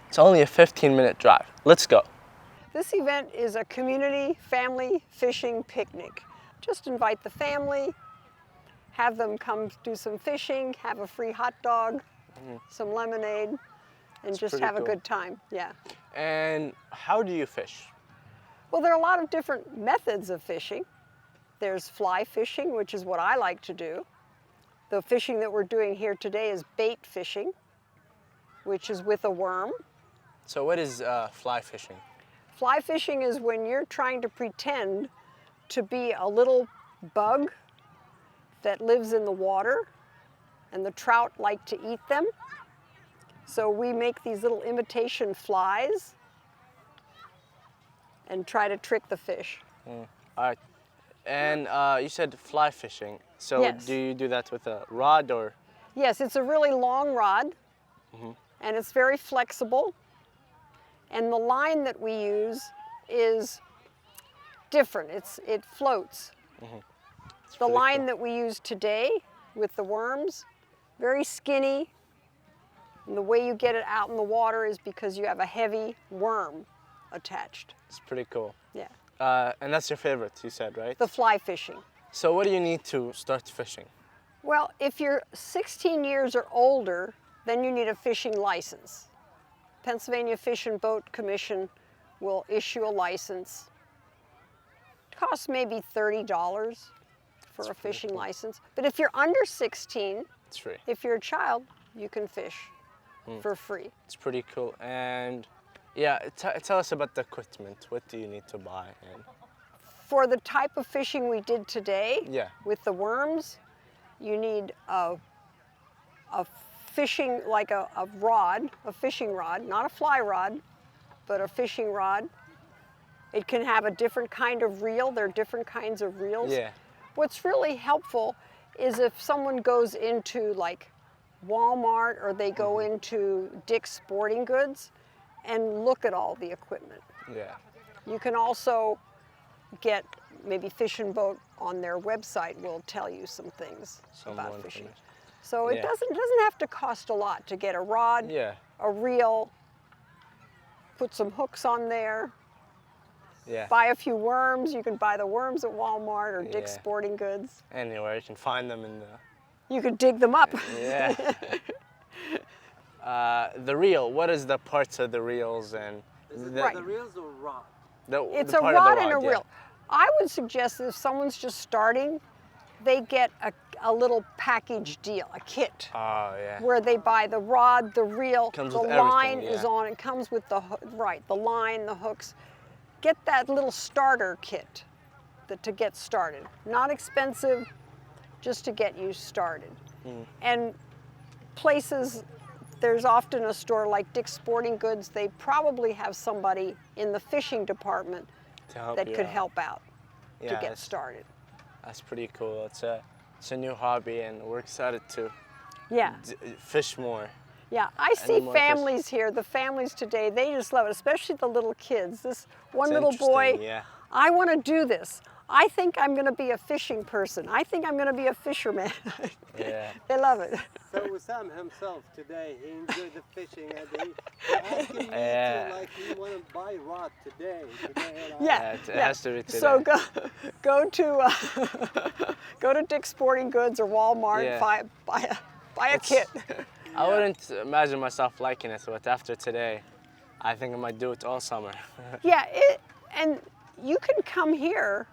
It's only a 15-minute drive. Let's go. This event is a community family fishing picnic. Just invite the family, have them come do some fishing, have a free hot dog, some lemonade, and just pretty have a cool. good time. Yeah. And how do you fish? Well, there are a lot of different methods of fishing. There's fly fishing, which is what I like to do. The fishing that we're doing here today is bait fishing, which is with a worm. So what is fly fishing? Fly fishing is when you're trying to pretend to be a little bug that lives in the water, and the trout like to eat them. So we make these little imitation flies and try to trick the fish. All right. And you said fly fishing. So Yes. do you do that with a rod or? Yes, it's a really long rod, and it's very flexible. And the line that we use is different. It floats. The pretty line cool. that we use today with the worms, very skinny. And the way you get it out in the water is because you have a heavy worm attached. It's pretty cool. Yeah, And that's your favorite, you said, right? the fly fishing. So what do you need to start fishing? Well, if you're 16 years or older, then you need a fishing license. Pennsylvania Fish and Boat Commission will issue a license. It costs maybe $30 for a fishing license. But if you're under 16, It's free. if you're a child, you can fish for free. It's pretty cool. And yeah, tell us about the equipment. What do you need to buy? And For the type of fishing we did today, Yeah. with the worms, you need a fishing, like a rod, a fishing rod, not a fly rod, but a fishing rod. It can have a different kind of reel. There are different kinds of reels. Yeah. What's really helpful is if someone goes into like Walmart or they go into Dick's Sporting Goods and look at all the equipment. Yeah. You can also get maybe Fish and Boat on their website will tell you some things Some about more fishing. information. So it Yeah. doesn't have to cost a lot to get a rod, Yeah. a reel, put some hooks on there, Yeah. buy a few worms. You can buy the worms at Walmart or Dick's Yeah. Sporting Goods. Anywhere you can find them in the. You could dig them up. Yeah. The reel. What is the parts of the reels and Is it the, Right. the reels or rod? It's the a part of the rod and a yeah. reel. I would suggest that if someone's just starting, they get a little package deal, a kit, Oh yeah. where they buy the rod, the reel, Comes the with everything, line is yeah. on. It comes with the the line, the hooks. Get that little starter kit to get started. Not expensive, just to get you started. Hmm. And places, there's often a store like Dick's Sporting Goods. They probably have somebody in the fishing department To help that you could out. help out Yeah, to get that's- started. That's pretty cool. It's a new hobby, and we're excited to Yeah, fish more. yeah. I see more fish. families here. The families today, they just love it, especially the little kids. This one It's little boy, interesting, yeah. I want to do this. I think I'm going to be a fishing person. I think I'm going to be a fisherman. Yeah. They love it. So Wissam himself today, he enjoyed the fishing and he asking me Yeah. to like he want to buy rod today. And Yeah, it yeah. has to be today. So go to go to Dick's Sporting Goods or Walmart. Yeah. Buy a kit. I wouldn't imagine myself liking it, but after today, I think I might do it all summer. Yeah, and you can come here.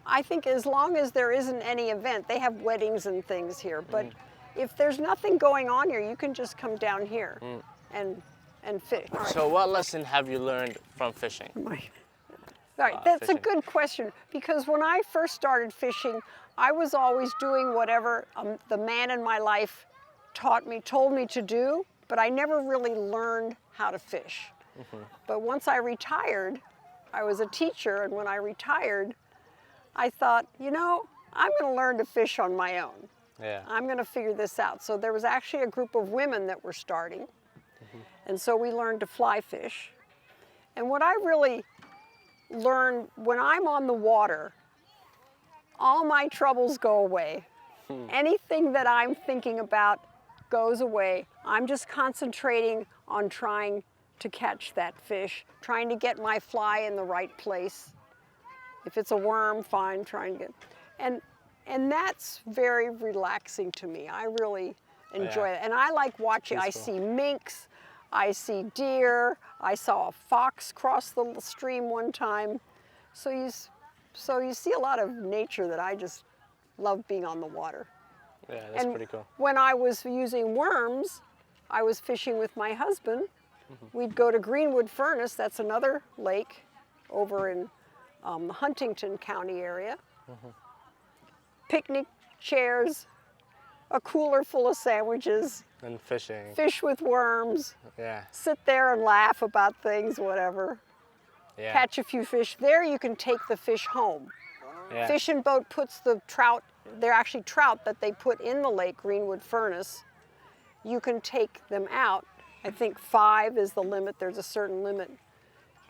I think as long as there isn't any event, they have weddings and things here. But if there's nothing going on here, you can just come down here and fish. So what lesson have you learned from fishing? Right, that's fishing. a good question, because when I first started fishing, I was always doing whatever the man in my life told me to do, but I never really learned how to fish. But once I retired, I was a teacher, and when I retired, I thought, you know, I'm going to learn to fish on my own. Yeah. I'm going to figure this out. So there was actually a group of women that were starting, and so we learned to fly fish. And what I really learned, when I'm on the water, all my troubles go away. Anything that I'm thinking about goes away. I'm just concentrating on trying to catch that fish, trying to get my fly in the right place. If it's a worm, fine, trying to get, and that's very relaxing to me. I really enjoy it. And I like watching, I Peaceful. see minks, I see deer, I saw a fox cross the stream one time. So you see a lot of nature that I just love being on the water. Yeah, that's And pretty cool. when I was using worms, I was fishing with my husband. We'd go to Greenwood Furnace, that's another lake over in the Huntington County area. Picnic chairs, a cooler full of sandwiches, And fishing. fish with worms, Yeah. sit there and laugh about things, whatever. Yeah. Catch a few fish. There you can take the fish home. Yeah. Fishing boat puts the trout, they're actually trout that they put in the lake, Greenwood Furnace. You can take them out. I think 5 is the limit, there's a certain limit.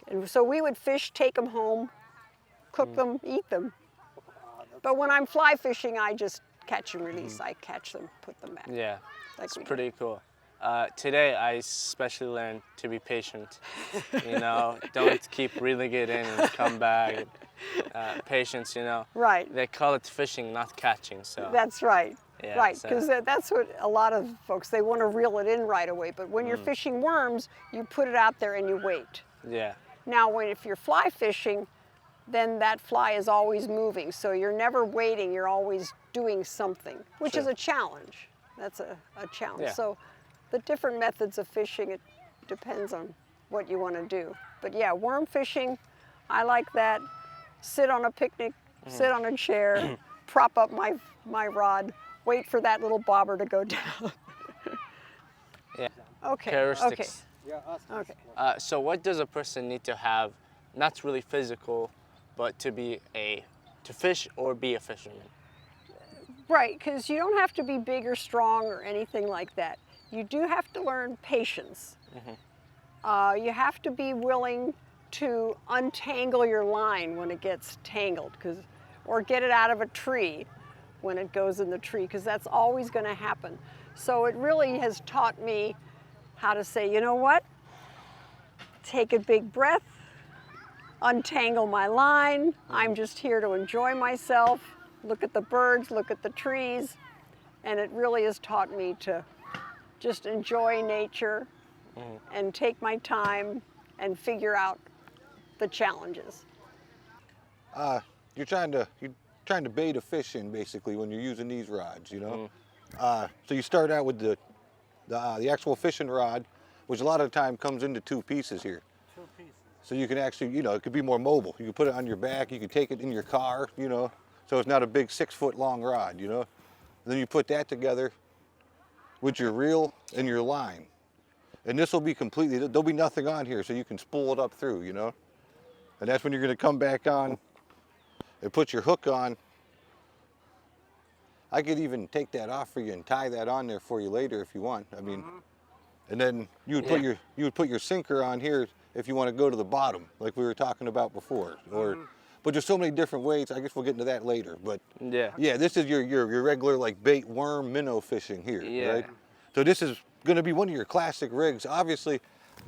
And so we would fish, take them home, cook them, eat them. But when I'm fly fishing, I just catch and release. I catch them, put them back. Yeah. Like It's we do. pretty cool. Today, I especially learned to be patient. You know, don't keep reeling it in and come back. Patience, you know. Right. They call it fishing, not catching. So That's right. Yeah, Right, so- because that's what a lot of folks, they want to reel it in right away. But when you're fishing worms, you put it out there and you wait. yeah, Now, if you're fly fishing, then that fly is always moving. So you're never waiting, you're always doing something, which is Sure. a challenge. That's a challenge. Yeah. So the different methods of fishing, it depends on what you want to do. But yeah, worm fishing, I like that. Sit on a picnic, sit on a chair, prop up my rod, wait for that little bobber to go down. yeah. Okay. Characteristics. Yeah, ask us. Okay. So what does a person need to have, not really physical, but to fish or be a fisherman? Right, because you don't have to be big or strong or anything like that. You do have to learn patience. You have to be willing to untangle your line when it gets tangled, or get it out of a tree when it goes in the tree, because that's always going to happen. So it really has taught me how to say, you know what? Take a big breath, untangle my line. I'm just here to enjoy myself, look at the birds, look at the trees, and it really has taught me to just enjoy nature and take my time and figure out the challenges. You're trying to bait a fish in basically when you're using these rods, you know. So you start out with the actual fishing rod, which a lot of the time comes into 2 pieces here. 2 pieces. So you can actually, you know, it could be more mobile. You can put it on your back, you can take it in your car, you know. So it's not a big 6-foot long rod, you know. And then you put that together with your reel and your line. And this will be completely, there'll be nothing on here, so you can spool it up through, you know. And that's when you're gonna come back on and put your hook on. I could even take that off for you and tie that on there for you later if you want. I mean, and then you would put your sinker on here if you want to go to the bottom, like we were talking about before. Or, but there's so many different ways. I guess we'll get into that later. But Yeah. yeah, this is your regular like bait worm minnow fishing here, Yeah. right? So this is going to be one of your classic rigs. Obviously,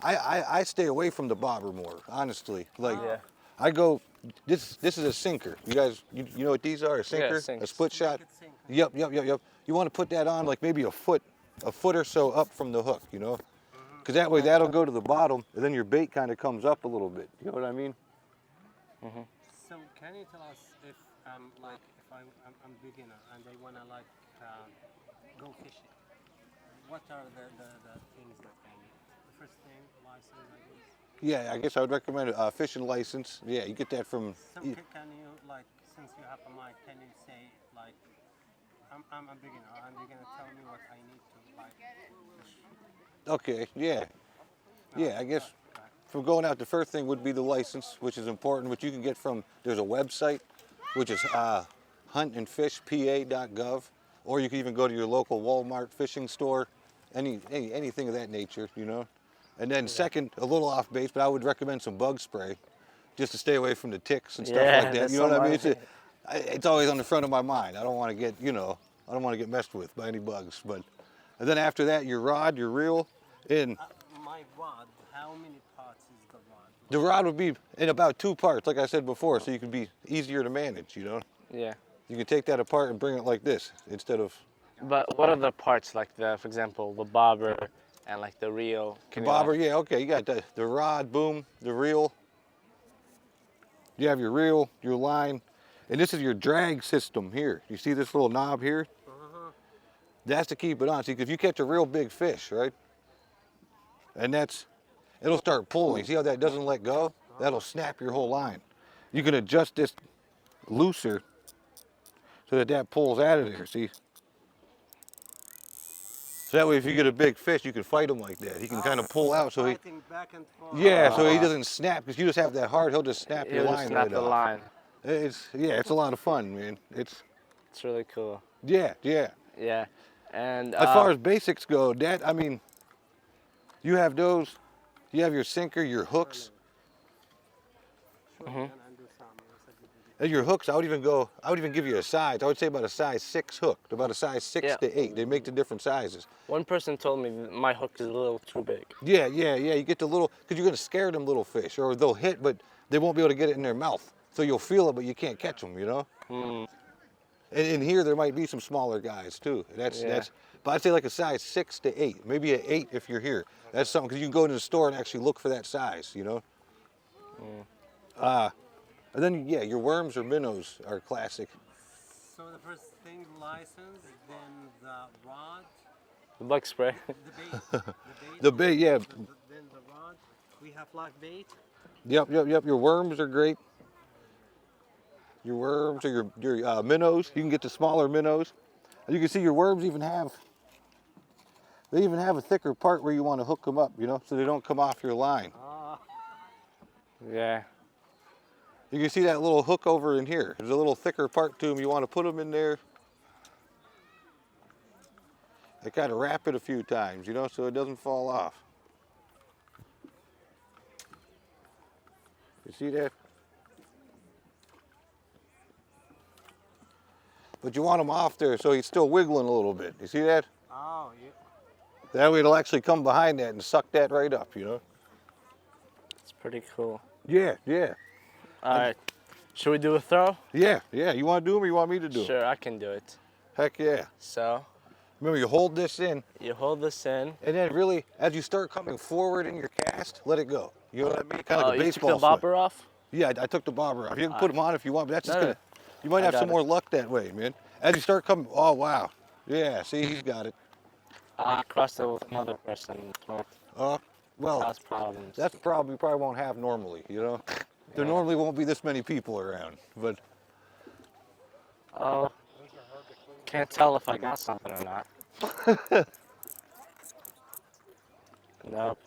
I stay away from the bobber more, honestly. Like Yeah. I go, this is a sinker. You guys, you know what these are? A sinker, a sinkers. split shot. Naked sinker. Yep. You want to put that on like maybe a foot or so up from the hook, you know? Because that way that'll go to the bottom, and then your bait kind of comes up a little bit. You know what I mean? So can you tell us if I'm beginner and they wanna go fishing? What are the things that they need? The first thing, license, I guess. Yeah, I guess I would recommend a fishing license. Yeah, you get that from. So can you since you have a mic, can you say I'm a beginner and you're gonna tell me what I need to fish? Okay, yeah. I guess from going out, the first thing would be the license, which is important, which you can get from. There's a website, which is huntandfishpa.gov, or you can even go to your local Walmart fishing store, anything of that nature, you know. And then second, a little off base, but I would recommend some bug spray, just to stay away from the ticks and stuff Yeah, like that. that's You know what I mean? so It's always on the front of my mind. I don't want to get, I don't want to get messed with by any bugs. But and then after that, your rod, your reel, and My rod how many parts is the rod? The rod would be in about 2 parts, like I said before, so you can be easier to manage, you know? Yeah. You can take that apart and bring it like this instead of But what are the parts like the, for example, the bobber and like the reel? the Can you, bobber. like- Yeah, okay, you got the rod, boom, the reel. You have your reel, your line, and this is your drag system here. You see this little knob here? That's to keep it on. See, if you catch a real big fish, right? And it'll start pulling. See how that doesn't let go? That'll snap your whole line. You can adjust this looser so that pulls out of there, see? So that way if you get a big fish, you can fight him like that. He can kind of pull out so he, Fighting back and forth. yeah, so he doesn't snap, because you just have that hard, he'll just snap your He'll line just snap right the off. line. It's a lot of fun, man. It's really cool. Yeah. Yeah. And As far as basics go, I mean, you have those, you have your sinker, your hooks. Sure, and do some. That's a good idea. And your hooks, I would even give you a size. I would say about a size 6 hook, about a size 6 Yeah. to 8. They make the different sizes. one person told me that my hook is a little too big. Yeah. You get the little, because you're going to scare them little fish, or they'll hit, but they won't be able to get it in their mouth. So you'll feel it, but you can't catch them, you know? And in here, there might be some smaller guys too. But I'd say like a size 6 to 8, maybe an 8 if you're here. That's something, because you can go into the store and actually look for that size, you know? And then, yeah, your worms or minnows are classic. So the first thing, license, then the rod, The bug spray. the bait, The bait, yeah. then the rod. We have live bait. Yep. Your worms are great. Your worms or your minnows. You can get the smaller minnows. And you can see your worms even have a thicker part where you want to hook them up, you know, so they don't come off your line. Yeah. You can see that little hook over in here. There's a little thicker part to them. You want to put them in there. They kind of wrap it a few times, you know, so it doesn't fall off. You see that? But you want them off there so he's still wiggling a little bit. You see that? Oh, yeah. That way it'll actually come behind that and suck that right up, you know? It's pretty cool. Yeah. All right. Should we do a throw? Yeah. You want to do them or you want me to do them? Sure, I can do it. Heck yeah. So Remember, you hold this in, you hold this in. and then really, as you start coming forward in your cast, let it go. You know what I mean? Kind of like a You took baseball the swing. bobber off? Yeah, I took the bobber off. You can put them on if you want, but that's just No, gonna. You might I have got some it. more luck that way, man. As you start coming, oh wow, yeah. See, he's got it. I crossed it with another person. Well, That's problems. that's a problem you probably won't have normally. You know, there normally won't be this many people around, but Oh, can't tell if I got something or not. Nope.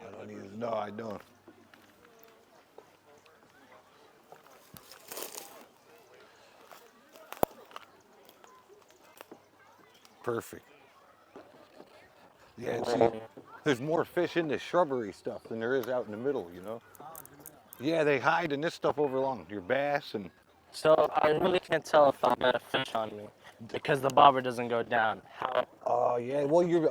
I don't even. No, I don't. Perfect. Yeah, and see, there's more fish in this shrubbery stuff than there is out in the middle, you know? Yeah, they hide in this stuff over along your bass and So I really can't tell if I got a fish on me because the bobber doesn't go down. How? oh yeah, well you're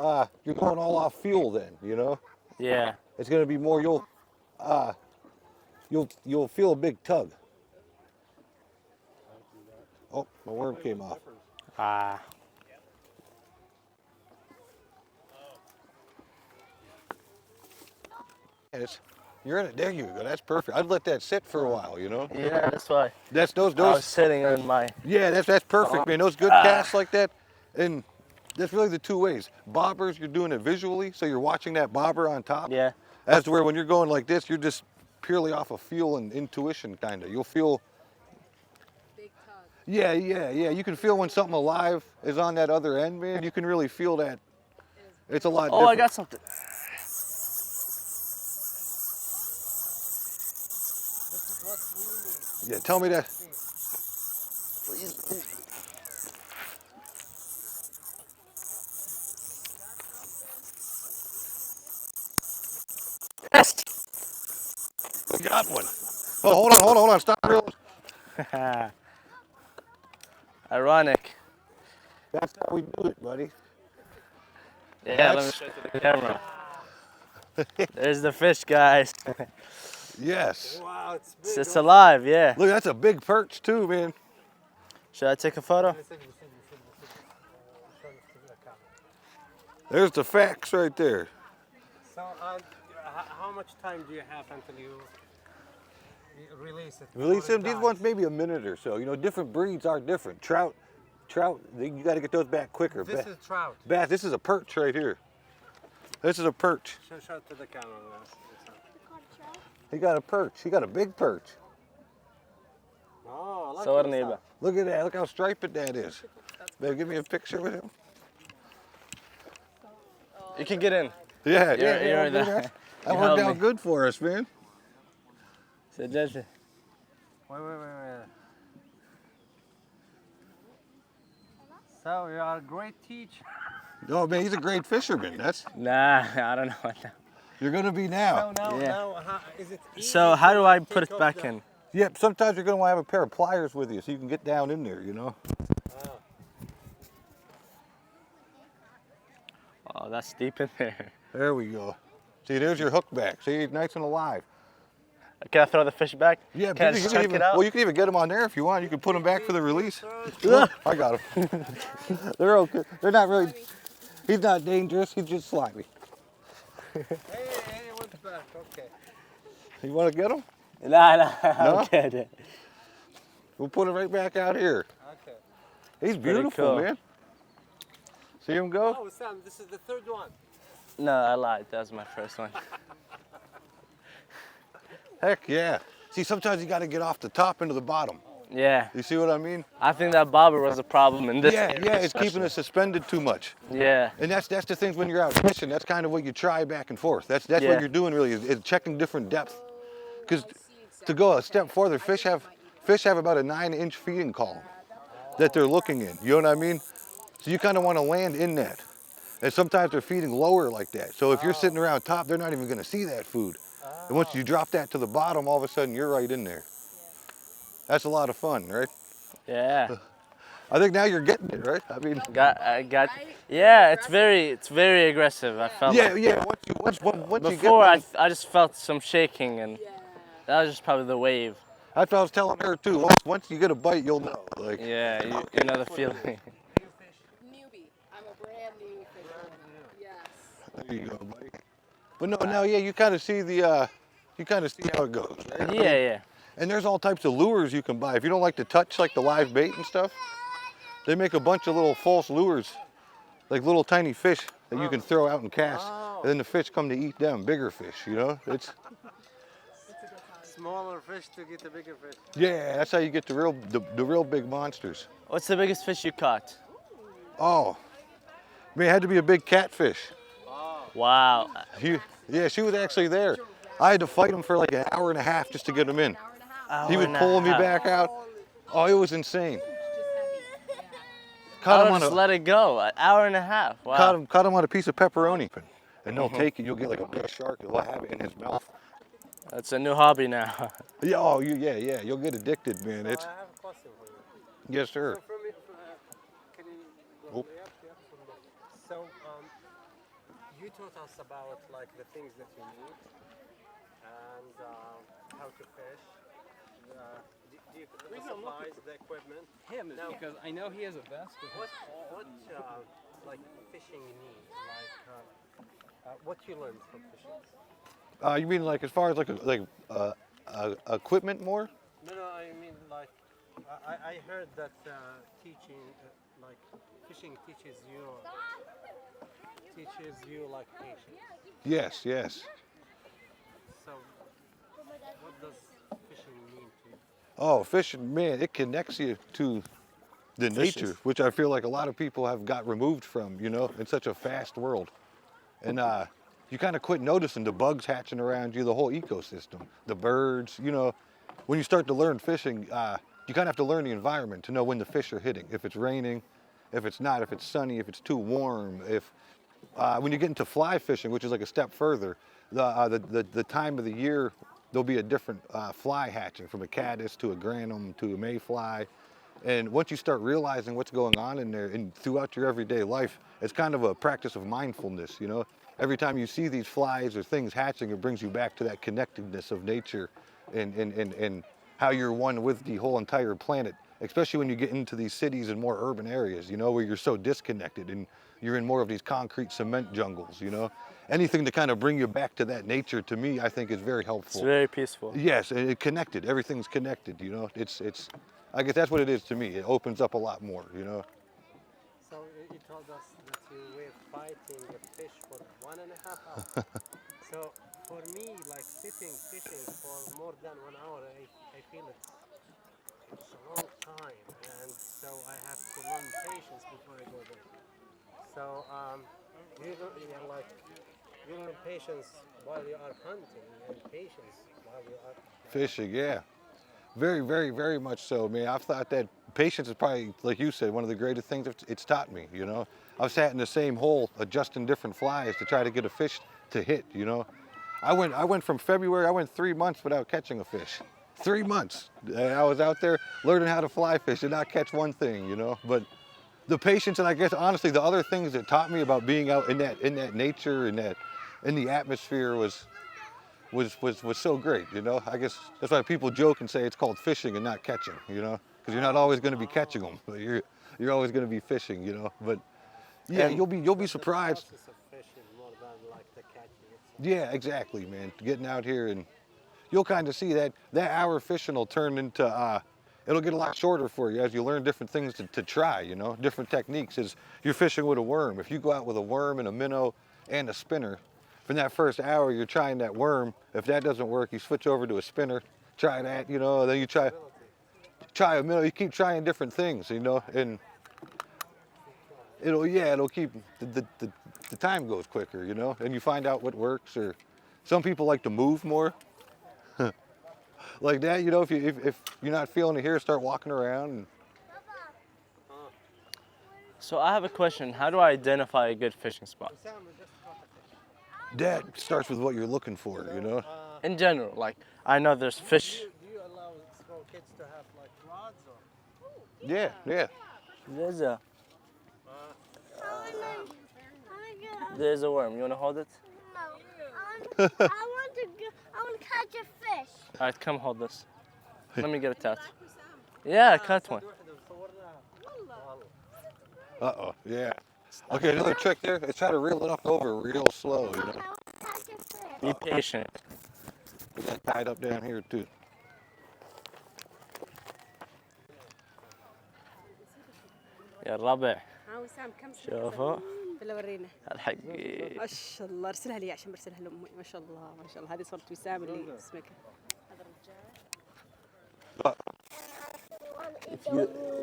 going all off fuel then, you know? Yeah. It's gonna be more you'll feel a big tug. Oh, my worm came off. Ah. And you're in it. There you go. That's perfect. I'd let that sit for a while, you know? Yeah, that's why. That's those I was sitting in my. yeah, that's perfect, man. Those good casts like that, and that's really the two ways. Bobbers, you're doing it visually, so you're watching that bobber on top. Yeah. As to where when you're going like this, you're just purely off of feel and intuition, kind of. You'll feel. Big tug. Yeah. You can feel when something alive is on that other end, man. You can really feel that. It's a lot. Oh, I different. got something. This is what we need. Yeah, tell me that. We got one. Oh, hold on. Stop real. Ironic. That's how we do it, buddy. Yeah, let me show it to the camera. There's the fish, guys. Yes. Wow, it's big. It's alive, yeah. Look, that's a big perch too, man. Should I take a photo? Listen. Show it to the camera. There's the facts right there. So, how much time do you have until you release it? Release before them. it These dies? ones maybe a minute or so. You know, different breeds are different. Trout, you got to get those back quicker. This is trout. Bass, this is a perch right here. This is a perch. Show it to the camera. He got a perch. He got a big perch. Oh, I like So this neighbor. stuff. Look at that. Look how striped that is. Babe, give me a picture with him. You can get in. Yeah, You're yeah. the- That you worked helped out me. good for us, man. So just Wait. So you are a great teacher. Oh man, he's a great fisherman. nah, I don't know what that. You're gonna be now. Yeah. Is it easy So how to, do I like, put take it off back the- in? Yep. Sometimes you're gonna want to have a pair of pliers with you, so you can get down in there. You know. Oh, that's deep in there. There we go. See, there's your hook back. See, he's nice and alive. Can I throw the fish back? Yeah, Can I you just can check even, it out? well, you can even get them on there if you want. You can put them back for the release. Look, I got them. They're okay. They're not really. He's not dangerous. He's just slimy. Hey, what's back? Okay. You want to get them? Nah, No? I'm kidding. We'll put him right back out here. Okay. He's Pretty beautiful, cool. man. See him go? Oh, Sam, this is the third one. No, I lied. That was my first one. Heck yeah. See, sometimes you got to get off the top into the bottom. Yeah, You see what I mean? I think that bobber was a problem in this. Yeah, area yeah. It's keeping especially. us suspended too much. Yeah, And that's the things when you're out fishing. That's kind of what you try back and forth. That's Yeah. what you're doing really is checking different depth. Because to go a step further, fish have about a 9-inch feeding column that they're looking in. You know what I mean? So you kind of want to land in that. And sometimes they're feeding lower like that. So if you're sitting around top, they're not even going to see that food. And once you drop that to the bottom, all of a sudden you're right in there. That's a lot of fun, right? yeah. I think now you're getting it, right? I mean, I got. Yeah, it's very aggressive. I felt. yeah, like. yeah. Once you get Before one- I just felt some shaking, and that was just probably the wave. that's what I was telling her too. Once you get a bite, you'll know. Like, Yeah, you know the feeling. Newbie. I'm a brand new fisherman. Yes. there you go, buddy. But no, yeah, you kind of see how it goes. Right? Yeah. And there's all types of lures you can buy. If you don't like to touch like the live bait and stuff, they make a bunch of little false lures, like little tiny fish that you can throw out and cast, and then the fish come to eat them, bigger fish. You know, it's Smaller fish to get the bigger fish. yeah, that's how you get the real big monsters. What's the biggest fish you caught? Oh, I mean, it had to be a big catfish. Wow. Yeah, she was actually there. I had to fight him for like an hour and a half just to get him in. Hour He was and a pulling me half. back out. Oh, it was insane. I Caught him would on just a let it go. An hour and a half. Wow. caught him on a piece of pepperoni, and they'll take it. You'll get like a big shark. They'll have it in his mouth. That's a new hobby now. Yeah, oh, yeah. You'll get addicted, man. It's I have a question for you. yes, sir. So from it, can you go Oh. yep, from there. So you taught us about like the things that you need and how to fish. Do you the supplies, the equipment? Him, No. because I know he has a vest. With What like fishing need? Like what you learned from fishing? You mean like as far as equipment more? No, I mean like I heard that teaching like fishing teaches you like patience. Yes. So what does fishing mean to you? Oh, fishing, man, it connects you to the nature, which I feel like a lot of people have got removed from, you know, in such a fast world. And you kind of quit noticing the bugs hatching around you, the whole ecosystem, the birds, you know. When you start to learn fishing, you kind of have to learn the environment to know when the fish are hitting. If it's raining, if it's not, if it's sunny, if it's too warm, when you get into fly fishing, which is like a step further, the time of the year, there'll be a different fly hatching, from a caddis to a granum to a mayfly. And once you start realizing what's going on in there and throughout your everyday life, it's kind of a practice of mindfulness, you know? Every time you see these flies or things hatching, it brings you back to that connectedness of nature and how you're one with the whole entire planet, especially when you get into these cities and more urban areas, you know, where you're so disconnected and you're in more of these concrete cement jungles, you know? Anything to kind of bring you back to that nature, to me, I think is very helpful. It's very peaceful. Yes, and it connected. Everything's connected, you know? It's, I guess that's what it is to me. It opens up a lot more, you know? So you told us that you were fighting the fish for 1.5 hours. So for me, like fishing for more than 1 hour, I feel it's a long time, and so I have to learn patience before I go there. So you learn patience while you are hunting, and patience while you are Fishing, yeah. Very, very, very much so, man. I've thought that patience is probably, like you said, one of the greatest things it's taught me, you know? I've sat in the same hole adjusting different flies to try to get a fish to hit, you know? I went from February, I went 3 months without catching a fish. 3 months. I was out there learning how to fly fish and not catch one thing, you know? But the patience, and I guess honestly the other things that taught me about being out in that nature and in the atmosphere was so great, you know? I guess that's why people joke and say it's called fishing and not catching, you know? Because you're not always going to be catching them, but you're always going to be fishing, you know? But yeah, you'll be surprised. process of fishing more than like the catching itself. Yeah, exactly, man. Getting out here and you'll kind of see that hour fishing will turn into it'll get a lot shorter for you as you learn different things to try, you know, different techniques. As you're fishing with a worm, if you go out with a worm and a minnow and a spinner, from that first hour you're trying that worm. If that doesn't work, you switch over to a spinner, try that, you know, then you try a minnow. You keep trying different things, you know, and it'll keep the time goes quicker, you know, and you find out what works. Or some people like to move more. Like that, you know, if you're not feeling it here, start walking around. And So I have a question. How do I identify a good fishing spot? that starts with what you're looking for, you know. In general, like I know there's fish. Do you allow small kids to have like rods or? Yeah. There's a worm. You wanna hold it? No. I want to catch a fish. All right, come hold this. Let me get a tat. Yeah, cut one. Uh-oh, yeah. Okay, another trick there is try to reel it up over real slow, you know. I want to catch a fish. Be patient. We got tied up down here too. يا الربع وسام كم سنة؟ شوفوا بلا ورينا. الحقي. ما شاء الله ارسلها لي عشان برسلها لامي. ما شاء الله ما شاء الله. هذه صورة وسام اللي اسمك. هذا الرجال.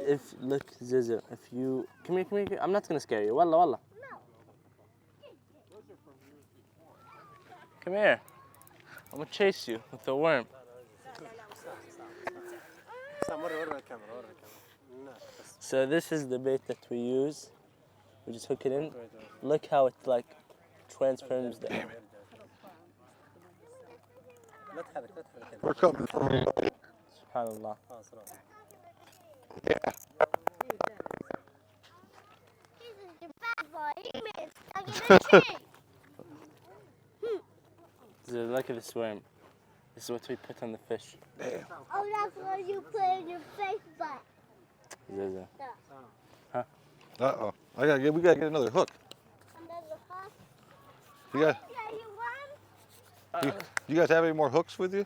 If look Ziza, if you come here, I'm not gonna scare you. Wallah, wallah. Come here. I'm gonna chase you with the worm. So this is the bait that we use. We just hook it in. Look how it like transforms the air. We're coming from you. Subhanallah. Yeah. He's a bad boy. He made it stuck in a tree. So look at this worm. This is what we put on the fish. Damn. Oh, that's what you put in your face, but. Ziza. Uh-oh. We gotta get another hook. Another hook. You got Yeah, you want? you guys have any more hooks with you?